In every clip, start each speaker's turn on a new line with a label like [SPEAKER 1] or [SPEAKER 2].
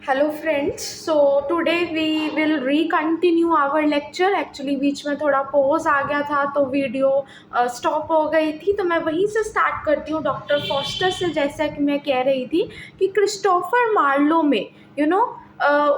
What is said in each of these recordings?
[SPEAKER 1] Hello friends, so today we will recontinue our lecture. Actually बीच में थोड़ा pause आ गया था तो वीडियो स्टॉप हो गई थी, तो मैं वहीं से स्टार्ट करती हूँ डॉक्टर फॉस्टर से। जैसा कि मैं कह रही थी कि क्रिस्टोफर मार्लो में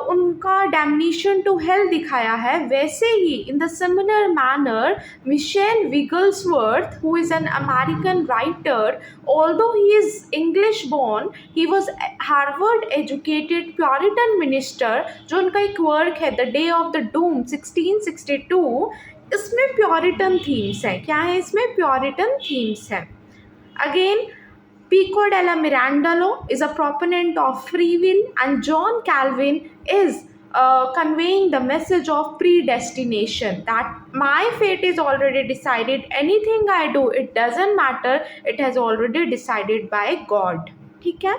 [SPEAKER 1] उनका डैमनेशन टू हेल दिखाया है, वैसे ही in the similar manner Michael Wigglesworth, who is an American writer, although he is English born, he was Harvard educated Puritan minister। जो उनका एक वर्क है the day of the doom 1662, इसमें puritan themes हैं। क्या है इसमें? प्योरिटन थीम्स हैं। Again Pico della Mirandola is a proponent of free will, and John Calvin is conveying the message of predestination, that my fate is already decided. Anything I do, it doesn't matter, it has already decided by God। ठीक है।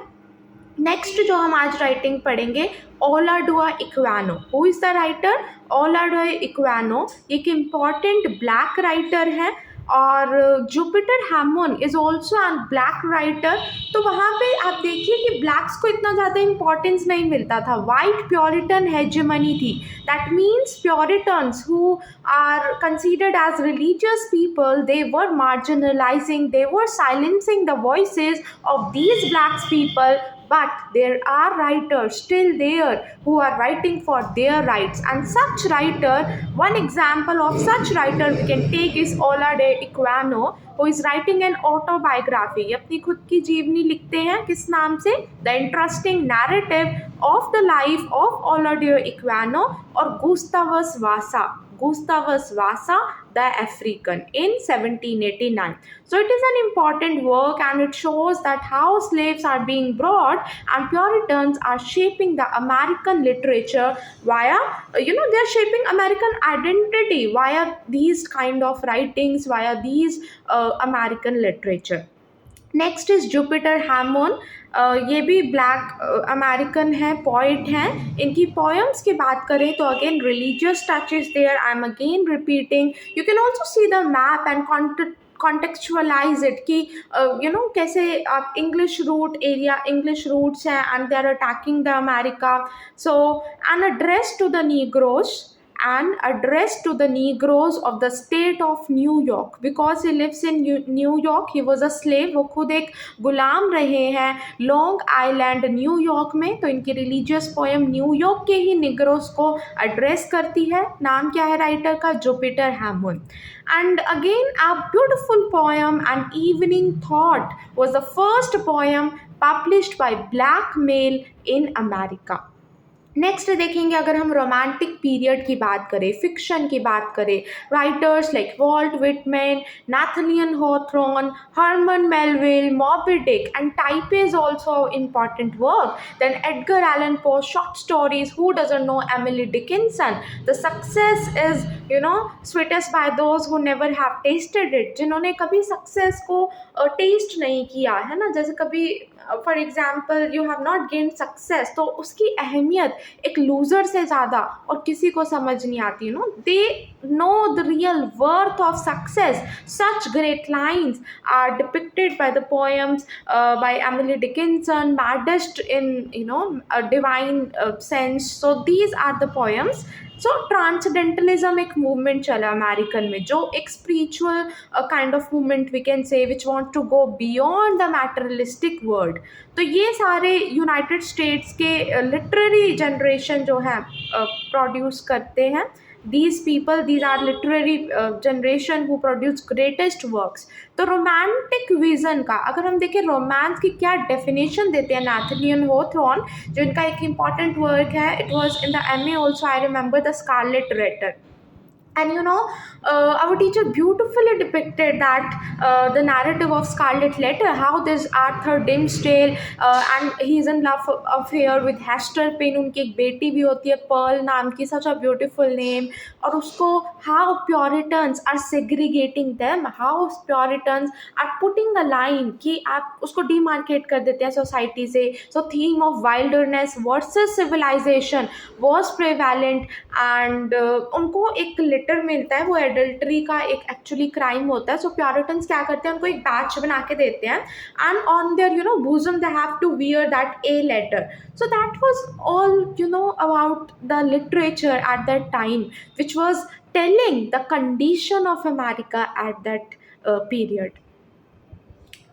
[SPEAKER 1] Next जो हम आज writing पढ़ेंगे, Olaudah Equiano. Who is the writer? Olaudah Equiano एक important black writer है, और Jupiter Hammon is also an black writer. तो वहाँ पे आप देखिए कि ब्लैक्स को इतना ज़्यादा इंपॉर्टेंस नहीं मिलता था। वाइट प्योरिटन हेजेमनी थी। That means Puritans who are considered as religious people, they were marginalising, they were silencing the voices of these black people, but there are writers still there who are writing for their rights, and such writer, one example of such writer we can take is Olade Iquano, who is writing an autobiography। ये अपनी खुद की जीवनी लिखते हैं, किस नाम से? The interesting narrative of the life of Olade Iquano और Gustavus Vasa the African in 1789। So it is an important work, and it shows that how slaves are being brought and Puritans are shaping the American literature via, they are shaping American identity via these kind of writings, via these American literature। Next is Jupiter Hammon. ये भी black American है, poet हैं। इनकी poems की बात करें तो again religious touch is there. I am again repeating, you can also see the map and contextualise it कि कैसे आप English route area, English routes हैं and they are attacking the America. So an address to the Negroes, an address to the Negroes of the state of New York, because he lives in New York, he was a slave, वो खुद एक गुलाम रहे हैं long island New York में। तो इनकी religious poem New York के ही Negroes को एड्रेस करती है। नाम क्या है राइटर का? Jupiter हैमन। And again a beautiful poem, An Evening Thought, was the first poem published by black male in America। Next देखेंगे, अगर हम रोमांटिक पीरियड की बात करें, फिक्शन की बात करें, writers like Walt Whitman, Nathaniel Hawthorne, Herman Melville, Moby Dick, and Typee also important work. Then Edgar Allan Poe, short stories. Who doesn't know Emily Dickinson? The success is sweetest by those who never have tested it. जिन्होंने कभी success को test नहीं किया है ना, जैसे कभी for example you have not gained success, तो उसकी अहमियत एक लूजर से ज़्यादा और किसी को समझ नहीं आती। They know the real worth of success. Such great lines are depicted by the poems by Emily Dickinson, maddest in divine sense. So these are the poems. So transcendentalism एक मूवमेंट चला अमेरिकन में, जो एक spiritual kind of movement we can say, which want to go beyond the materialistic world. तो ये सारे United States के literary generation जो है प्रोड्यूस करते हैं। These people, these are literary generation who produce greatest works। तो रोमांटिक विजन का अगर हम देखें, रोमांस की क्या डेफिनेशन देते हैं नाथनियल हॉथॉर्न, जो इनका एक इम्पॉर्टेंट वर्क है। It was in the MA also, I remember, the Scarlett letter. And our teacher beautifully depicted that the narrative of Scarlet Letter, how this Arthur Dimmesdale and he is in love affair with Hester Payne, उनकी एक बेटी भी होती है Perl नाम की, such a beautiful name। और उसको how Puritans are segregating them, how Puritans are putting a line कि आप उसको demarcate कर देते हैं सोसाइटी से। So theme of wilderness versus civilization was prevalent, and उनको एक लेटर मिलता है वो एडल्ट्री का एक एक्चुअली क्राइम होता है. सो प्योरिटन्स क्या करते हैं, उनको एक बैच बना के देते हैं and on their bosom they have to wear that A letter. So that was all about the literature at that time, which was telling the condition of America at that period.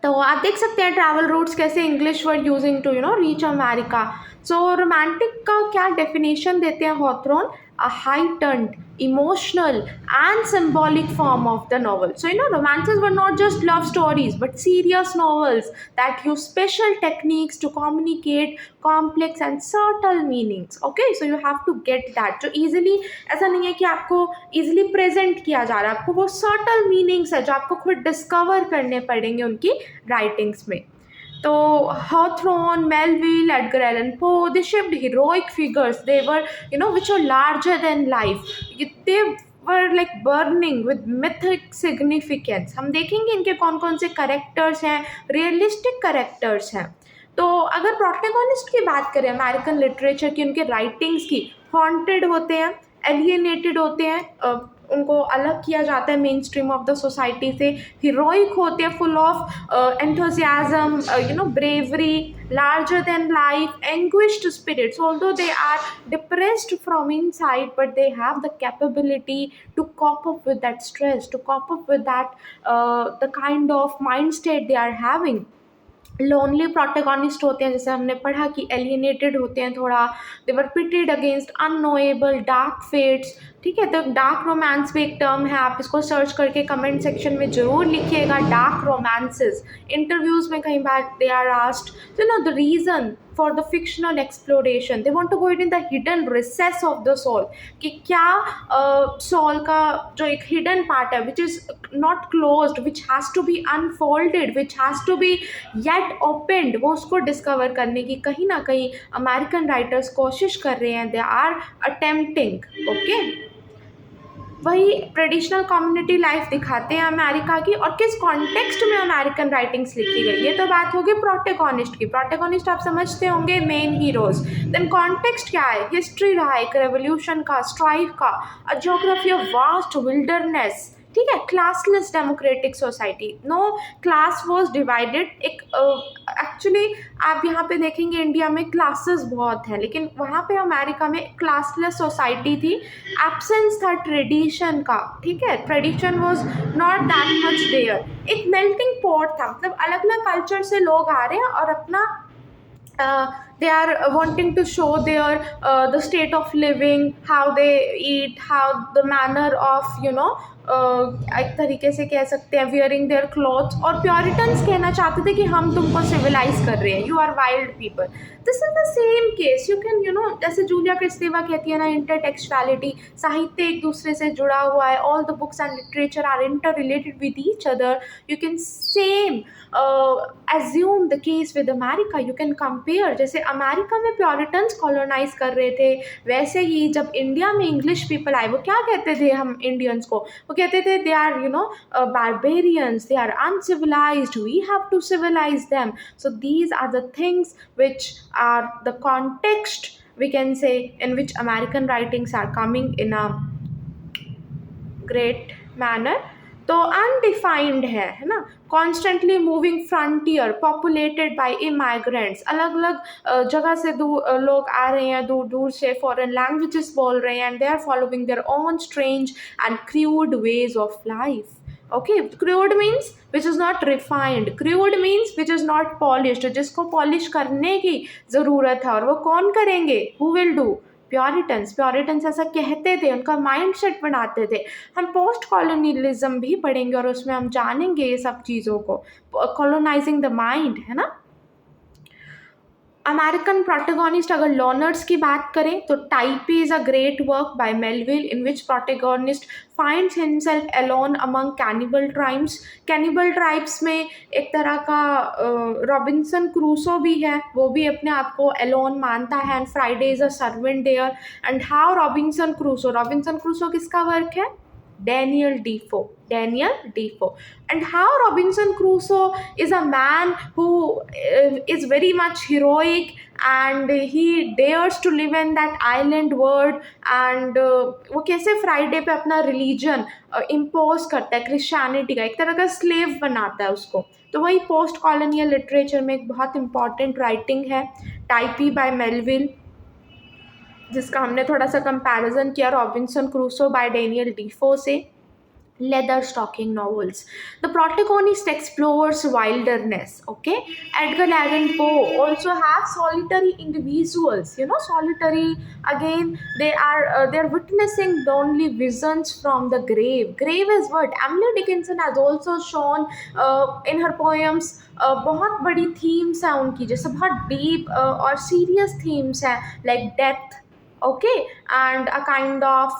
[SPEAKER 1] तो आप देख सकते हैं travel routes कैसे English word using to reach America. So romantic का क्या definition देते हैं हॉथरॉन, a heightened, emotional and symbolic form of the novel. So romances were not just love stories but serious novels that use special techniques to communicate complex and subtle meanings. Okay, so you have to get that. So easily ऐसा नहीं है कि आपको easily present किया जा रहा है, आपको वो subtle meanings है जो आपको खुद discover करने पड़ेंगे उनकी writings में. So Hawthorne, Melville, Edgar Allan Poe, they shaped heroic figures. They were, which were larger than life. They were like burning with mythic significance. हम देखेंगे इनके कौन कौन से कैरेक्टर्स हैं, रियलिस्टिक कैरेक्टर्स हैं. तो अगर प्रोटैगनिस्ट की बात करें अमेरिकन लिटरेचर की, उनके राइटिंग्स की, हॉन्टेड होते हैं, एलियनेटेड होते हैं, उनको अलग किया जाता है main stream of the society से, हीरोइक होते हैं, full of enthusiasm, bravery, larger than life, anguished spirits, although they are depressed from inside, but they have the capability to cope up with that stress, to cope up with that the kind of mind state they are having. Lonely protagonist होते हैं, जैसे हमने पढ़ा कि alienated होते हैं थोड़ा, they were pitted against unknowable dark fates. ठीक है, तो डार्क रोमांस भी एक टर्म है, आप इसको सर्च करके कमेंट सेक्शन में ज़रूर लिखिएगा. डार्क रोमांसेस इंटरव्यूज़ में कई बार they are asked, the reason for the fictional exploration, they want to go it in the hidden recesses of the soul, कि क्या सोल का जो एक हिडन पार्ट है which is not closed, which has to be unfolded, which has to be yet opened, वो उसको discover करने की कहीं ना कहीं अमेरिकन राइटर्स कोशिश कर रहे हैं. They are attempting. ओके, वही ट्रेडिशनल कम्युनिटी लाइफ दिखाते हैं अमेरिका की, और किस कॉन्टेक्स्ट में अमेरिकन राइटिंग्स लिखी गई. ये तो बात होगी प्रोटैगनिस्ट की. प्रोटैगनिस्ट आप समझते होंगे मेन हीरोज. देन कॉन्टेक्स्ट क्या है, हिस्ट्री रहा है एक रेवोल्यूशन का, स्ट्राइफ का, a geography of vast wilderness. ठीक है, classless democratic society, no class was divided. एक एक्चुअली आप यहाँ पे देखेंगे इंडिया में क्लासेस बहुत हैं, लेकिन वहाँ पे अमेरिका में क्लासलेस सोसाइटी थी. एब्सेंस था ट्रेडिशन का. ठीक है, tradition was not that much there. एक मेल्टिंग पॉट था, मतलब अलग अलग कल्चर से लोग आ रहे हैं और अपना they are wanting to show their the state of living, how they eat, how the manner of एक तरीके से कह सकते हैं wearing their clothes. और प्योरिटन्स कहना चाहते थे कि हम तुमको सिविलाइज कर रहे हैं, you are wild people. This is the same case. You can जैसे जूलिया क्रिस्तेवा कहती है ना, इंटरटेक्सुअलिटी, साहित्य एक दूसरे से जुड़ा हुआ है, all the books and literature are interrelated with each other. You can same assume the case with America. You can compare, जैसे अमेरिका में प्योरिटन्स कॉलोनाइज कर रहे थे, वैसे ही जब इंडिया में इंग्लिश पीपल आए, वो क्या कहते थे हम इंडियंस को, वो कहते थे they are barbarians, they are uncivilized, we have to civilize them. So these are the things which are the context, we can say, in which American writings are coming in a great manner. तो undefined है ना, constantly moving frontier, populated by immigrants. अलग अलग जगह से लोग आ रहे हैं, दूर दूर से, फॉरेन लैंग्वेजेस बोल रहे हैं, and they are following their own strange and crude ways of life. Okay, crude means which is not refined, crude means which is not polished, जिसको पॉलिश करने की ज़रूरत है, और वो कौन करेंगे, हु विल डू, प्योरिटन्स ऐसा कहते थे, उनका माइंड सेट बनाते थे. हम पोस्ट कॉलोनियलिज्म भी पढ़ेंगे और उसमें हम जानेंगे ये सब चीज़ों को, कॉलोनाइजिंग द माइंड, है ना. अमेरिकन प्रोटैगनिस्ट, अगर लॉनर्स की बात करें तो Taipei is a great work by Melville in which protagonist finds himself alone among cannibal tribes. Cannibal tribes में एक तरह का रॉबिन्सन क्रूसो भी है, वो भी अपने आप को अलोन मानता है, and Friday is a servant there. And how Robinson Crusoe किसका वर्क है, Daniel Defoe. Daniel Defoe. And how Robinson Crusoe is a man who is very much heroic, and he dares to live in that island world, and वो कैसे Friday पे अपना religion impose करता है, Christianity का, एक तरह का स्लेव बनाता है उसको। तो वही पोस्ट कॉलोनियल लिटरेचर में एक बहुत इंपॉर्टेंट राइटिंग है, टाइपी बाय मेलविल, जिसका हमने थोड़ा सा कंपैरिजन किया रॉबिन्सन क्रूसो बाय डेनियल डीफो से। Leather stocking novels. The protagonist explores wilderness. Okay, Edgar Allan Poe also have solitary individuals. You know, solitary, again they're witnessing lonely visions from the grave. Grave is what Emily Dickinson has also shown in her poems. बहुत बड़ी themes हैं उनकी, जैसे बहुत deep और serious themes हैं, like death, okay, and a kind of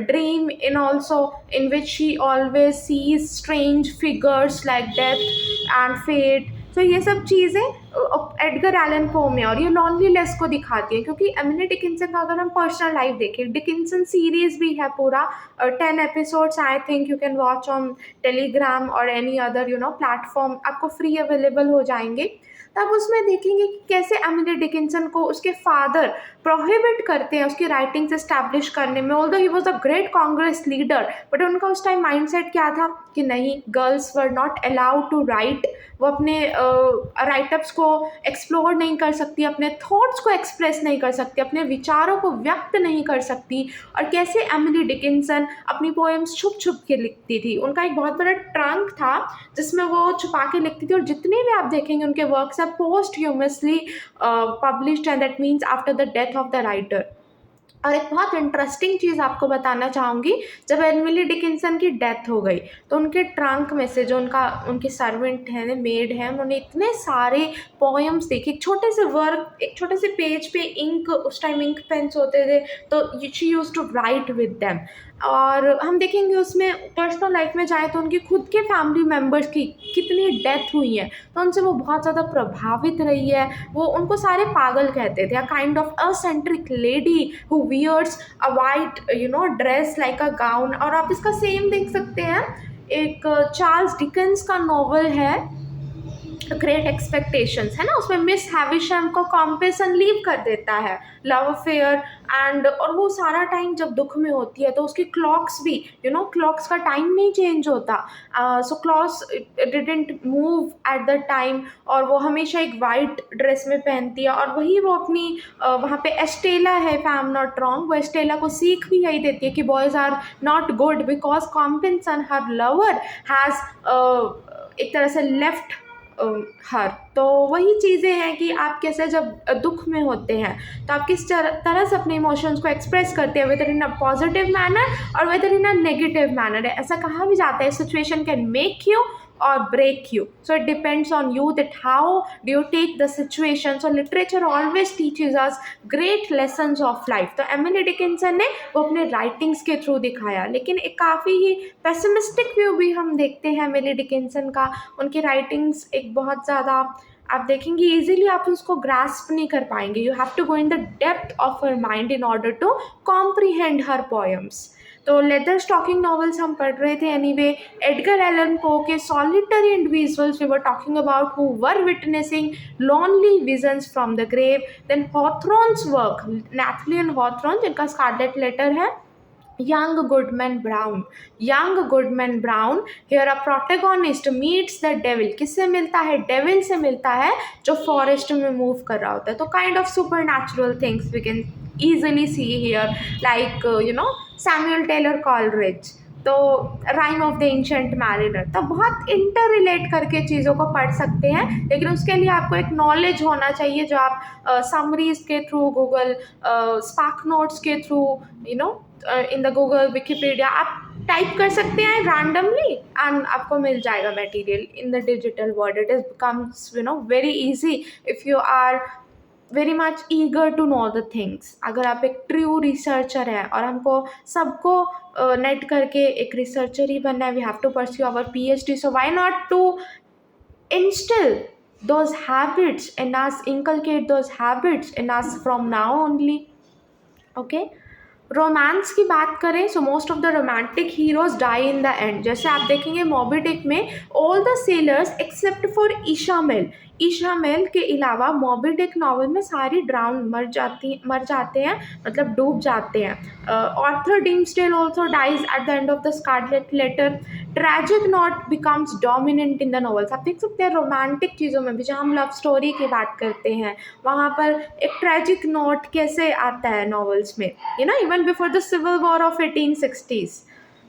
[SPEAKER 1] dream in also, in which she always sees strange figures like death and fate. तो ये सब चीज़ें एडगर एलन पो में, और ये लॉनलीनेस को दिखाती है, क्योंकि एमिली डिकिंसन का अगर हम पर्सनल लाइफ देखें, डिकिंसन सीरीज भी है पूरा, 10 episodes I think you can watch on Telegram और एनी अदर प्लेटफॉर्म, आपको फ्री अवेलेबल हो जाएंगे। तब उसमें देखेंगे कि कैसे एमिली डिकिंसन को उसके फादर प्रोहिबिट करते हैं उसकी राइटिंग्स एस्टैब्लिश करने में, although he was a great Congress leader, but उनका उस टाइम माइंडसेट क्या था कि नहीं, girls were not allowed to write, वो अपने राइटअप्स को एक्सप्लोर नहीं कर सकती, अपने थॉट्स को एक्सप्रेस नहीं कर सकती, अपने विचारों को व्यक्त नहीं कर सकती। और कैसे एमिली डिकिंसन अपनी पोएम्स छुप छुप के लिखती थी, उनका एक बहुत बड़ा ट्रंक था जिसमें वो छुपा के लिखती थी, और जितने भी आप देखेंगे उनके works are posthumously published, and that means after the death of the writer. और एक बहुत इंटरेस्टिंग चीज़ आपको बताना चाहूँगी, जब एमिली डिकिंसन की डेथ हो गई तो उनके ट्रंक में से जो उनके सर्वेंट हैं, मेड हैं, उन्होंने इतने सारे पोएम्स देखे, एक छोटे से वर्क, एक छोटे से पेज पे इंक, उस टाइम इंक पेन्स होते थे, तो she use to write with them. और हम देखेंगे उसमें पर्सनल लाइफ में जाए तो उनकी खुद के फैमिली मेम्बर्स की कितनी डेथ हुई है, तो उनसे वो बहुत ज़्यादा प्रभावित रही है, वो उनको सारे पागल कहते थे, a kind of eccentric lady who wears a white dress like a gown. और आप इसका सेम देख सकते हैं, एक चार्ल्स डिकेंस का नॉवल है ग्रेट एक्सपेक्टेशंस, है ना, उसमें मिस हैविशम को कॉम्पेसन लीव कर देता है, लव अफेयर, एंड और वो सारा टाइम जब दुख में होती है तो उसकी क्लॉक्स भी क्लॉक्स का टाइम नहीं चेंज होता, so clocks didn't move at the time, और वो हमेशा एक वाइट ड्रेस में पहनती है, और वही वो अपनी वहाँ पे एस्टेला है, if I am not wrong, वो एस्टेला को सीख भी यही देती है कि boys are not good because Compeyson her lover has एक तरह से लेफ्ट हर। तो वही चीज़ें हैं कि आप कैसे जब दुख में होते हैं तो आप किस तरह से अपने इमोशंस को एक्सप्रेस करते हैं, whether in a positive manner और whether in a negative manner. ऐसा कहा भी जाता है, situation can make you or break you, so it depends on you that how do you take the situation. So literature always teaches us great lessons of life. तो Emily Dickinson ने वो अपने writings के through दिखाया, लेकिन एक काफ़ी ही pessimistic view भी हम देखते हैं एमिली डिकिंसन का। उनकी राइटिंग्स एक बहुत ज़्यादा आप देखेंगे इजीली आप उसको ग्रास्प नहीं कर पाएंगे, you have to go in the depth of her mind in order to comprehend her poems. तो लेदर स्टॉकिंग नॉवेल्स हम पढ़ रहे थे एनीवे, एडगर एलन पो के solitary individuals we were talking about who were witnessing lonely visions from the grave. Then Hawthorne's work, Nathaniel Hawthorne जिनका Scarlet Letter है, Young Goodman Brown. Young Goodman Brown, here a protagonist meets the devil. किससे मिलता है? Devil से मिलता है जो forest में मूव कर रहा होता है। तो kind of supernatural things we can easily see here, like Samuel Taylor Coleridge, तो Rime of the Ancient Mariner. तो बहुत इंटर रिलेट करके चीज़ों को पढ़ सकते हैं, लेकिन उसके लिए आपको एक नॉलेज होना चाहिए जो आप समरीज के थ्रू, गूगल स्पार्क नोट्स के through, in the Google Wikipedia आप टाइप कर सकते हैं रैंडमली एंड आपको मिल जाएगा material in the digital world. It is becomes very easy if you are very much eager to know the things. अगर आप एक ट्रू रिसर्चर हैं और हमको सबको नेट करके एक रिसर्चर ही बनना है, we have to pursue our PhD, so why not to instill those habits in us, inculcate those habits in us from now only, okay? Romance की बात करें, so most of the romantic heroes die in the end. जैसे आप देखेंगे Moby Dick में all the sailors except for Ishmael के अलावा मॉबी Dick novel में सारी ड्राउन मर जाते हैं, मतलब डूब जाते हैं। Arthur Dimmesdale also dies at the end of the Scarlett Letter. Tragic not becomes dominant in the novels. आप देख सकते हैं रोमांटिक चीज़ों में भी, जहाँ हम लव स्टोरी की बात करते हैं वहाँ पर एक ट्रैजिक नोट कैसे आता है नॉवेल्स में, even before the civil war of 1860s।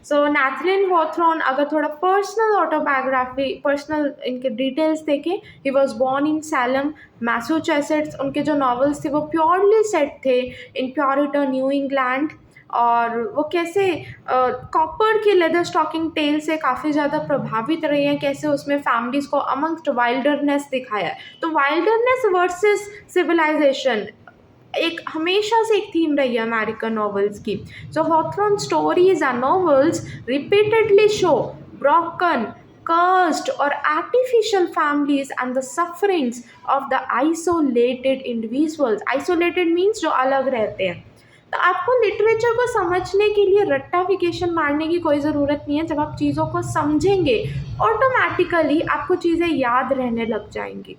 [SPEAKER 1] So Nathaniel Hawthorne, अगर थोड़ा पर्सनल ऑटोबायोग्राफी, पर्सनल इनके डिटेल्स देखें, he was born in Salem Massachusetts. उनके जो नॉवेल्स थे वो प्योरली सेट थे इन प्योरिटन न्यू इंग्लैंड, और वो कैसे कॉपर के लेदर स्टॉकिंग टेल से काफ़ी ज़्यादा प्रभावित रहे हैं, कैसे उसमें फैमिलीज़ को अमंगस्ट वाइल्डरनेस दिखाया है। तो वाइल्डरनेस वर्सेस सिविलाइजेशन एक हमेशा से एक थीम रही है अमेरिकन नॉवेल्स की। So Hawthorne stories and novels repeatedly show broken, cursed or artificial families and the sufferings of the isolated individuals. Isolated means जो अलग रहते हैं। तो आपको लिटरेचर को समझने के लिए रट्टाफिकेशन मारने की कोई ज़रूरत नहीं है। जब आप चीज़ों को समझेंगे ऑटोमेटिकली आपको चीज़ें याद रहने लग जाएंगी।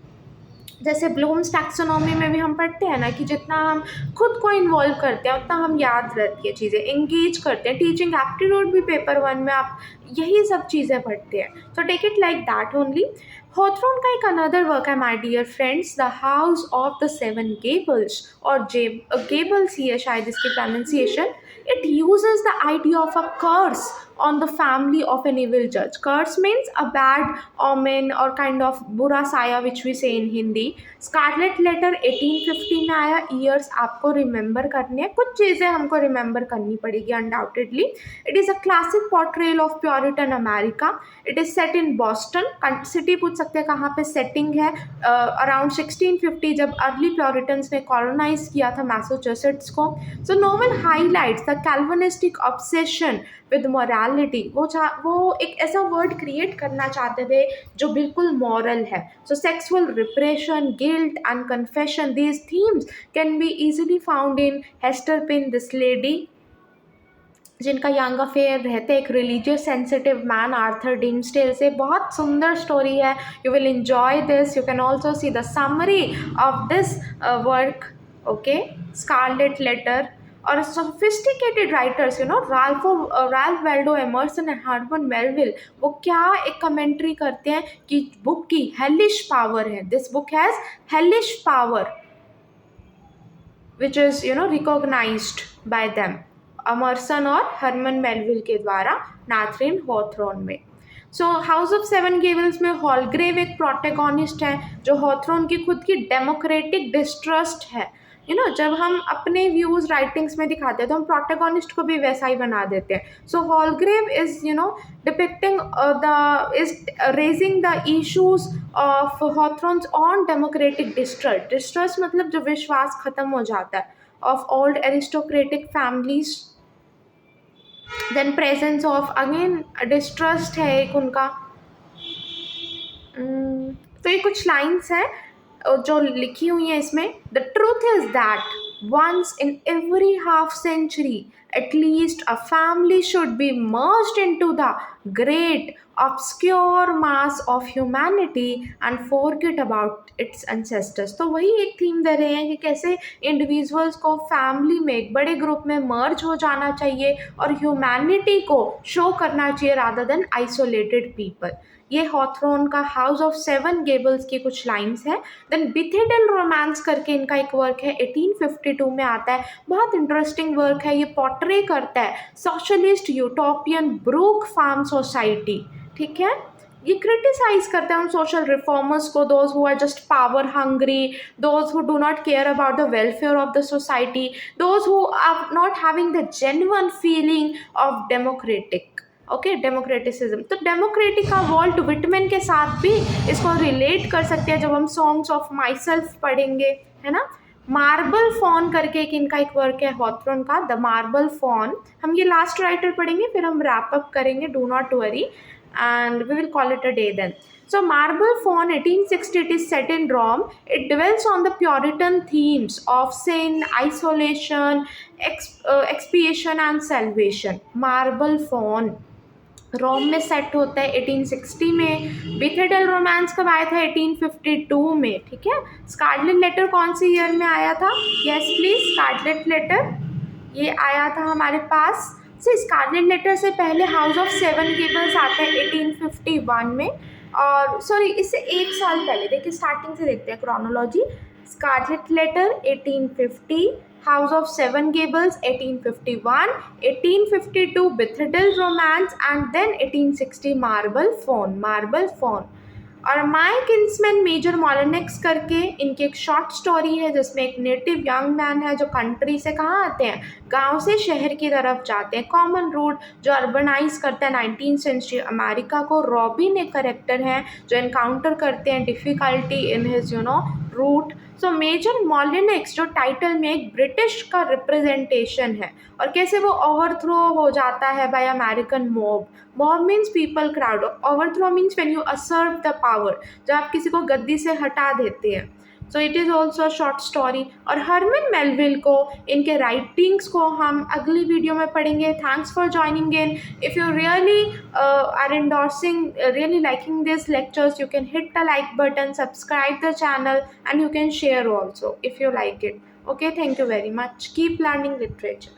[SPEAKER 1] जैसे ब्लूम्स टैक्सोनॉमी में भी हम पढ़ते हैं ना कि जितना हम खुद को इन्वॉल्व करते हैं उतना हम याद रहती है चीज़ें, एंगेज करते हैं। टीचिंग एप्टीट्यूड भी पेपर 1 में आप यही सब चीज़ें पढ़ते हैं। So take it like that only. Hawthorne का एक अनदर वर्क है my dear friends, the House of the Seven Gables, और गेबल्स ही है शायद इसकी pronunciation. It uses the idea of a curse on the family of an evil judge. Curse means a bad omen or kind of बुरा साया which we say in Hindi. Scarlet Letter 1850 में आया। Years आपको remember करने हैं, कुछ चीज़ें हमको रिमेंबर करनी पड़ेगी undoubtedly. It is a classic portrayal of puritan America. It is set in Boston city. पूछ सकते हैं कहाँ पे सेटिंग है, अराउंड 1650 जब अर्ली प्योरिटन्स ने कॉलोनाइज किया था मैसाचुसेट्स को। So novel highlights the Calvinistic obsession with morality. वो एक ऐसा वर्ड क्रिएट करना चाहते थे जो बिल्कुल मॉरल है। So sexual repression, guilt and confession, these themes can be easily found in Hester Prynne, this lady जिनका यंग अफेयर रहते एक religious sensitive man Arthur Dimmesdale से। बहुत सुंदर स्टोरी है, you will enjoy this. You can also see the summary of this work, okay, Scarlet Letter. और sophisticated writers Ralph Waldo Emerson and Herman Melville, वो क्या एक कमेंट्री करते हैं कि बुक की हेलिश पावर है। This book has hellish power which is recognised by them, Emerson और हरमन मेलविल के द्वारा नैथलिन हॉथरॉन में। So House of Seven Gables में हॉलग्रेव एक प्रोटेगोनिस्ट है जो हॉथरॉन की खुद की डेमोक्रेटिक डिस्ट्रस्ट है। जब हम अपने व्यूज़ राइटिंग्स में दिखाते हैं तो हम प्रोटेगोनिस्ट को भी वैसा ही बना देते हैं। So Holgrave is depicting is raising the issues of Hawthorne's on democratic distrust मतलब जो विश्वास खत्म हो जाता है, of old aristocratic families. Then presence of again distrust है एक उनका। तो ये कुछ लाइन्स हैं जो लिखी हुई है इसमें। The truth is that once in every half century at least a family should be merged into the great obscure mass of humanity and forget about its ancestors। तो वही एक थीम दे रहे हैं कि कैसे इंडिविजुअल्स को फैमिली में एक बड़े ग्रुप में मर्ज हो जाना चाहिए और ह्यूमैनिटी को शो करना चाहिए रादर देन आइसोलेटेड पीपल। ये हॉथरॉन का हाउस ऑफ सेवन गेबल्स की कुछ लाइन्स है। देन बिथेडल रोमांस करके इनका एक वर्क है, 1852 में आता है। बहुत इंटरेस्टिंग वर्क है, ये पोर्ट्रे करता है socialist utopian Brook Farm society. ठीक है, ये क्रिटिसाइज करते हैं हम सोशल रिफॉर्मर्स को, those who are just power hungry, those who do not care about the welfare of the society, those who are not having the genuine feeling of democratic, okay, democraticism. तो democratic का Walt Whitman के साथ भी इसको relate कर सकते हैं जब हम सॉन्ग्स ऑफ माई सेल्फ पढ़ेंगे, है ना। मार्बल फॉन करके एक इनका एक वर्क है हॉथरॉन का, द मार्बल फॉन। हम ये लास्ट राइटर पढ़ेंगे फिर हम रैप अप करेंगे, do not worry. and we will call it a day then. So, Marble Fawn 1860, it is set in Rome. It dwells on the Puritan themes of sin, isolation, expiation, and salvation. Marble Fawn रोम में set होता है 1860 में. बिथेडल romance कब आया था? 1852 में. ठीक है. स्कारलेट लेटर कौन से ईयर में आया था? यस प्लीज, स्कारलेट लेटर ये आया था हमारे पास. से स्कारलेट लेटर से पहले हाउस ऑफ सेवन गेबल्स आता है 1851 में. और सॉरी, इससे एक साल पहले, देखिए स्टार्टिंग से देखते हैं chronology. Scarlet Letter 1850, House of Seven Gables 1851, 1852 Blithedale Romance and then 1860 Marble Faun. Marble Faun और माई किन्समैन मेजर मॉलिनेक्स करके इनकी एक शॉर्ट स्टोरी है जिसमें एक नेटिव यंग मैन है जो कंट्री से कहाँ आते हैं, गांव से शहर की तरफ जाते हैं. कॉमन रूट जो अर्बनाइज करता है 19th सेंचुरी अमेरिका को. रॉबिन एक करेक्टर हैं जो एनकाउंटर करते हैं difficulty in his route. So major Molineux जो टाइटल में एक ब्रिटिश का रिप्रेजेंटेशन है और कैसे वो ओवरथ्रो हो जाता है by American mob. Mob means people crowd. Overthrow means when you usurp the power, जब आप किसी को गद्दी से हटा देते हैं. So it is also short story. और हरमन मेलविल को, इनके राइटिंग्स को हम अगली वीडियो में पढ़ेंगे. Thanks for joining in. If you really are endorsing, really liking these lectures, you can hit the like button, subscribe the channel, and you can share also if you like it. Okay, thank you very much. Keep learning literature.